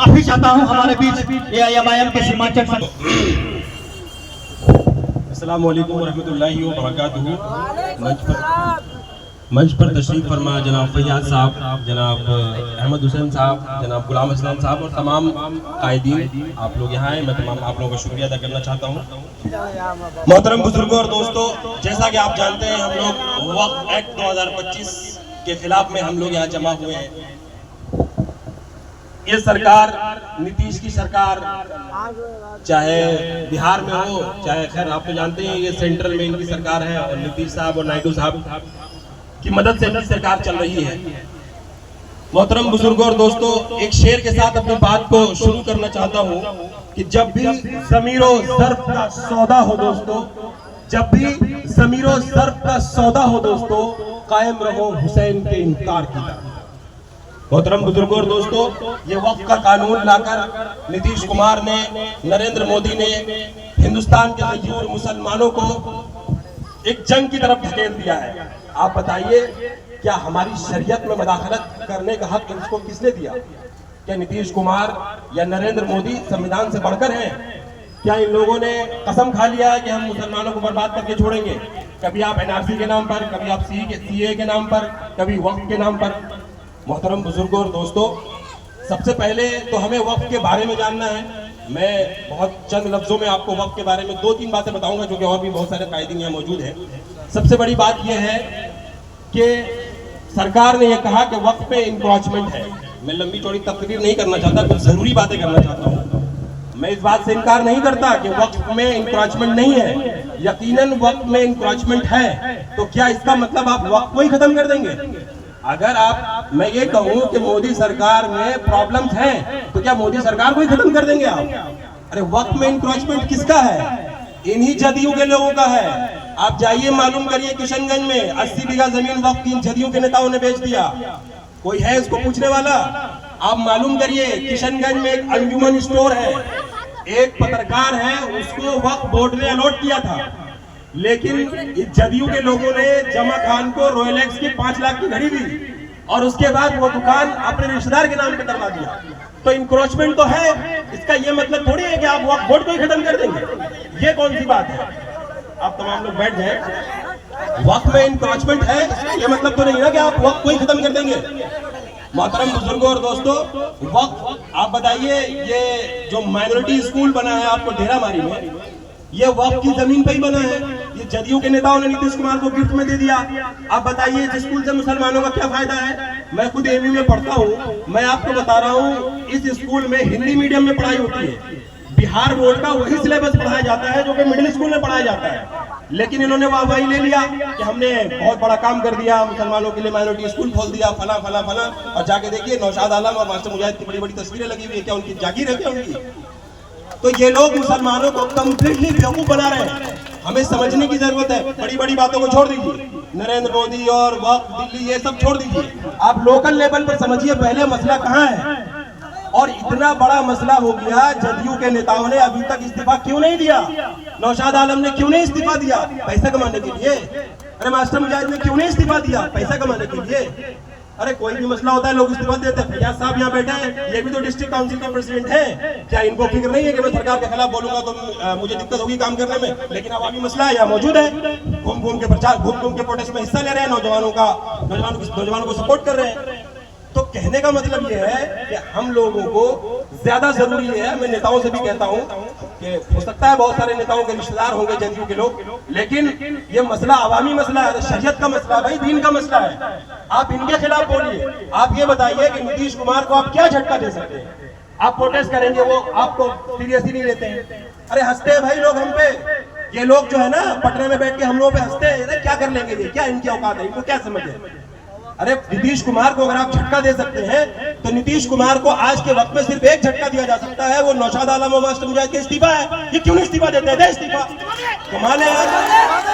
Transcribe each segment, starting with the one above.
माफी चाहता हूं हमारे बीच एआईएमआईएम के सीमांचल अस्सलाम वालेकुम रहमतुल्लाहि व बरकातुहू। मंच पर तशरीफ फरमा जनाब फैयाज साहब, जनाब अहमद हुसैन साहब, जनाब गुलाम असलम साहब और तमाम कायदीन, आप लोग यहाँ हैं। मैं तमाम आप लोगों का शुक्रिया अदा करना चाहता हूँ। मोहतरम बुजुर्गों और दोस्तों, जैसा कि आप जानते हैं हम लोग वक्फ एक्ट 2025 के खिलाफ में हम लोग यहाँ जमा हुए हैं। ये सरकार, नीतीश की सरकार, चाहे बिहार में हो चाहे, खैर आप तो जानते हैं ये सेंट्रल में इनकी सरकार है और नीतीश साहब और नायडू साहब की मदद से इनकी सरकार चल रही है। मोहतरम बुजुर्गों और दोस्तों, एक शेर के साथ अपनी बात को शुरू करना चाहता हूँ कि जब भी ज़मीरो ज़र्फ का सौदा हो दोस्तों, जब भी ज़मीरो ज़र्फ का सौदा हो दोस्तों, कायम रहो हुसैन के इनकार की तरह। मोहतरम बुजुर्गों और दोस्तों, ये वक्फ का कानून लाकर नीतीश कुमार ने, नरेंद्र मोदी ने हिंदुस्तान के गयूर मुसलमानों को एक जंग की तरफ धकेल दिया है। आप बताइए, क्या हमारी शरीयत में मदाखलत करने का हक इसको किसने दिया? क्या नीतीश कुमार या नरेंद्र मोदी संविधान से बढ़कर हैं? क्या इन लोगों ने कसम खा लिया है कि हम मुसलमानों को बर्बाद करके छोड़ेंगे? कभी आप एनआरसी के नाम पर, कभी आप सीए के नाम पर, कभी वक्फ के नाम पर। मोहतरम बुजुर्गों और दोस्तों, सबसे पहले तो हमें वक्फ के बारे में जानना है। मैं बहुत चंद लफ्जों में आपको वक्फ के बारे में 2-3 बातें बताऊंगा, जो कि और भी बहुत सारे कायदीन यहाँ मौजूद हैं। सबसे बड़ी बात यह है कि सरकार ने यह कहा कि वक्फ पे इंक्रोचमेंट है। मैं लंबी चौड़ी तकरीर नहीं करना चाहता, कुछ जरूरी बातें करना चाहता हूँ। मैं इस बात से इनकार नहीं करता कि वक्फ में इंक्रोचमेंट नहीं है, यकीनन वक्फ में इंक्रोचमेंट है। तो क्या इसका मतलब आप वक्फ को ही खत्म कर देंगे? अगर मैं ये कहूँ कि मोदी सरकार में प्रॉब्लम्स हैं, तो क्या मोदी सरकार को ही खत्म कर देंगे आप? अरे वक्फ में इंक्रोचमेंट किसका है? इन्हीं जदयू के लोगों का है। आप जाइए मालूम करिए, किशनगंज में 80 बीघा जमीन वक्फ इन जदयू के नेताओं ने बेच दिया। कोई है इसको पूछने वाला? आप मालूम करिए, किशनगंज में एक अंजुमन स्टोर है, एक पत्रकार है, उसको वक्फ बोर्ड ने अलॉट किया था, लेकिन इस जदयू के लोगों ने जमा खान को रोलेक्स की 5 लाख की घड़ी दी और उसके बाद वो दुकान अपने रिश्तेदार के नाम पे करवा दिया। तो इंक्रोचमेंट तो है, इसका ये मतलब थोड़ी है कि आप वक्फ बोर्ड को ही खत्म कर देंगे। ये कौन सी बात है? आप तमाम लोग बैठ जाए। वक्फ में इंक्रोचमेंट है, ये मतलब तो नहीं ना कि आप वक्फ को ही खत्म कर देंगे। मोहतरम बुजुर्गों और दोस्तों, वक्फ, आप बताइए, ये जो माइनॉरिटी स्कूल बना है आपको डेरामारी में, ये वक्फ की जमीन पे ही बना है। ये जदयू के नेताओं ने नीतीश कुमार को गिफ्ट में दे दिया। आप बताइए, इस स्कूल से मुसलमानों का क्या फायदा है? मैं खुद एमयू में पढ़ता हूँ, मैं आपको बता रहा हूँ, इस स्कूल में हिंदी मीडियम में पढ़ाई होती है। बिहार बोर्ड का वही सिलेबस पढ़ाया जाता है जो कि मिडिल स्कूल में पढ़ाया जाता है। लेकिन इन्होंने वाहवाही ले लिया कि हमने बहुत बड़ा काम कर दिया, मुसलमानों के लिए माइनॉरिटी स्कूल खोल दिया, फला फला फला। और जाके देखिए, नौशाद आलम और मास्टर मुजाहिद की बड़ी बड़ी तस्वीरें लगी हुई है। क्या उनकी जागीर है क्या उनकी? तो ये लोग मुसलमानों को कंप्लीटली बेवकूफ बना रहे हैं। हमें समझने की जरूरत है। बड़ी बड़ी बातों को छोड़ दीजिए, नरेंद्र मोदी और वक्फ, दिल्ली, ये सब छोड़ दीजिए। आप लोकल लेवल पर समझिए पहले मसला कहाँ है। और इतना बड़ा मसला हो गया, जदयू के नेताओं ने अभी तक इस्तीफा क्यों नहीं दिया? नौशाद आलम ने क्यों नहीं इस्तीफा दिया? पैसा कमाने के लिए। अरे मास्टर मुजाहिद ने क्यों नहीं इस्तीफा दिया? पैसा कमाने के लिए। अरे कोई भी मसला होता है लोग इस्तीफा देते हैं। फैयाज साहब यहाँ बैठे हैं, ये भी तो डिस्ट्रिक्ट काउंसिल के प्रेसिडेंट हैं। क्या इनको फिक्र नहीं है कि मैं सरकार के खिलाफ बोलूंगा तो मुझे दिक्कत होगी काम करने में? लेकिन अवामी मसला है, यहाँ मौजूद है, घूम घूम के प्रचार, घूम घूम के प्रोटेस्ट में हिस्सा ले रहे हैं, नौजवानों को सपोर्ट कर रहे हैं। तो कहने का मतलब यह है कि हम लोगों को ज्यादा जरूरी है, मैं नेताओं से भी कहता हूं कि हो सकता है बहुत सारे नेताओं के रिश्तेदार होंगे जदयू के लोग, लेकिन ये मसला अवामी मसला है, शरीयत का मसला है भाई, दीन का मसला है। आप इनके खिलाफ बोलिए। आप ये बताइए कि नीतीश कुमार को आप क्या झटका दे सकते हैं? आप प्रोटेस्ट करेंगे, वो आपको सीरियसली नहीं लेते हैं। अरे हंसते हैं भाई लोग हम पे। ये लोग जो है ना, पटना में बैठ के हम लोगों पे हंसते हैं। अरे क्या कर लेंगे ये? क्या इनकी औकात है? इनको क्या समझ है? अरे नीतीश कुमार को अगर आप झटका दे सकते हैं तो नीतीश कुमार को आज के वक्त में सिर्फ एक झटका दिया जा सकता है, वो नौशाद आलम और मास्टर मुजाहिद के इस्तीफा है। ये क्यों नहीं इस्तीफा देते हैं? दे इस्तीफा। कमाल है यार।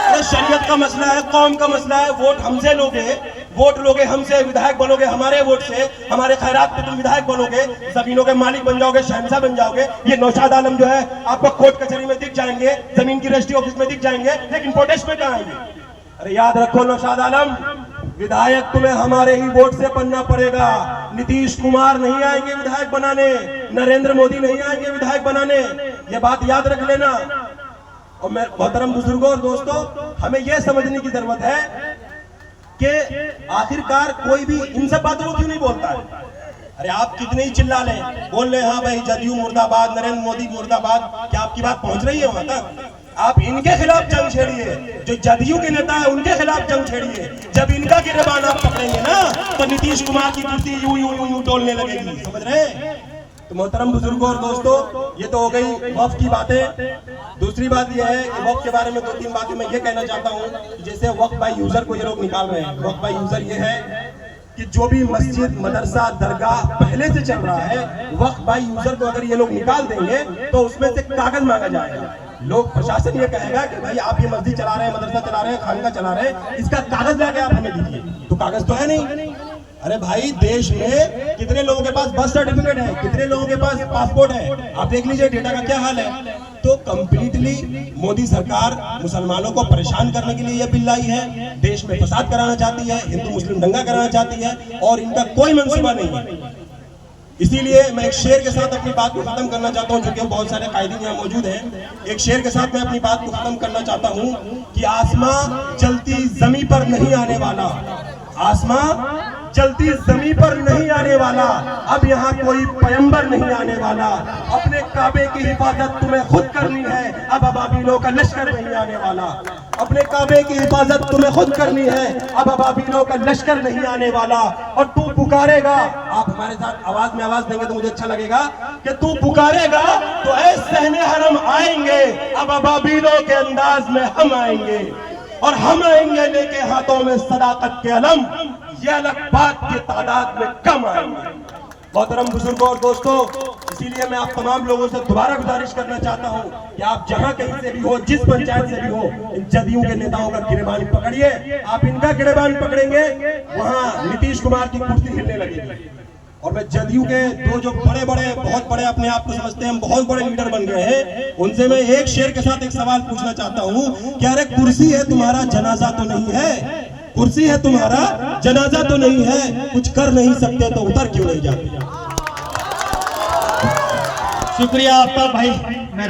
अरे शरीयत का मसला है, कौम का मसला है। वोट हमसे लोगे, वोट लोगे हमसे, विधायक बनोगे हमारे वोट से, हमारे खैरात पे तुम विधायक बनोगे, जमीनों के मालिक बन जाओगे, शहंशाह बन जाओगे। ये नौशाद आलम जो है आपको कोर्ट कचहरी में दिख जाएंगे, जमीन की रजिस्ट्री ऑफिस में दिख जाएंगे, लेकिन प्रोटेस्ट में कहाँ आएंगे? अरे याद रखो नौशाद आलम, विधायक तुम्हें हमारे ही वोट से बनना पड़ेगा, नीतीश कुमार नहीं आएंगे विधायक बनाने, नरेंद्र मोदी नहीं आएंगे विधायक बनाने, ये बात याद रख लेना। और मैं मोहतरम बुजुर्गों और दोस्तों, हमें यह समझने की जरूरत है कि आखिरकार कोई भी इन सब बातों को क्यों नहीं बोलता है। अरे आप कितने ही चिल्ला लें, बोल रहे हाँ भाई जदयू मुर्दाबाद, नरेंद्र मोदी मुर्दाबाद, क्या आपकी बात पहुंच रही है वहां तक? आप इनके खिलाफ जंग छेड़िए, जो जदयू के नेता है उनके खिलाफ जंग छेड़िए। जब इनका गिरबान आप पकड़ेंगे ना तो नीतीश कुमार की कुर्सी यूं यूं यूं यूं डोलने लगेगी, समझ रहे हैं? तो मोहतरम बुजुर्गों और दोस्तों, ये तो हो गई वक्फ की बातें। दूसरी बात यह है कि वक्फ के बारे में 2-3 बातें मैं ये कहना चाहता हूँ कि जैसे वक्फ बाय यूजर को ये लोग निकाल रहे हैं। वक्फ बाय यूजर ये है कि जो भी मस्जिद, मदरसा, दरगाह पहले से चल रहा है, वक्फ बाय यूजर को अगर ये लोग निकाल देंगे तो उसमें से कागज मांगा जाएगा। लोग, प्रशासन ये कहेगा कि भाई आप ये मस्जिद चला रहे हैं, मदरसा चला रहे हैं, खानका चला रहे हैं, इसका कागज लाके आप हमें दीजिए। तो कागज तो है नहीं। अरे भाई, देश में कितने लोगों के पास बर्थ सर्टिफिकेट है, कितने लोगों के पास पासपोर्ट है, आप देख लीजिए डेटा का क्या हाल है। तो कंप्लीटली मोदी सरकार मुसलमानों को परेशान करने के लिए यह बिल लाई है, देश में फसाद कराना चाहती है, हिंदू मुस्लिम दंगा कराना चाहती है, और इनका कोई मंसूबा नहीं है। इसीलिए मैं एक शेर के साथ अपनी बात को खत्म करना चाहता हूं, क्योंकि बहुत सारे कायदीन यहाँ मौजूद हैं। एक शेर के साथ मैं अपनी बात को खत्म करना चाहता हूं कि आसमां चलती जमीन पर नहीं आने वाला, आसमां चलती जमीन पर नहीं आने वाला, अब यहाँ कोई पैगंबर नहीं आने वाला। अपने काबे की हिफाजत तुम्हें खुद करनी है, अब अबाबीलों का लश्कर नहीं आने वाला। अपने काबे की हिफाजत तुम्हें खुद करनी है, अब अबाबीलों का लश्कर नहीं आने वाला। और तू पुकारेगा, आप हमारे साथ आवाज में आवाज देंगे तो मुझे अच्छा लगेगा कि तू पुकारेगा तो ऐ सहने हरम आएंगे, अब अबाबीलों के अंदाज में हम आएंगे, और हम आएंगे लेके हाथों में सदाकत के अलम, ये अलग बात की तादाद में कम आएंगे। मोहतरम बुजुर्गों और दोस्तों, इसीलिए मैं आप तमाम लोगों से दोबारा गुजारिश करना चाहता हूं कि आप जहां कहीं से भी हो, जिस पंचायत से भी हो, इन जदयू के नेताओं का गिरबान पकड़िए। आप इनका गिरबान पकड़ेंगे, वहां नीतीश कुमार की कुर्सी हिलने लगेगी। और मैं जदयू के दो जो बड़े बड़े, बहुत बड़े अपने आप को समझते हैं, हम बहुत बड़े लीडर बन गए हैं, उनसे मैं एक शेर के साथ एक सवाल पूछना चाहता हूं कि अरे कुर्सी है तुम्हारा, जनाजा तो नहीं है? कुर्सी है तुम्हारा, जनाजा तो नहीं है, कुछ कर नहीं सकते तो उतर क्यों नहीं जाते? शुक्रिया आपका भाई। मैं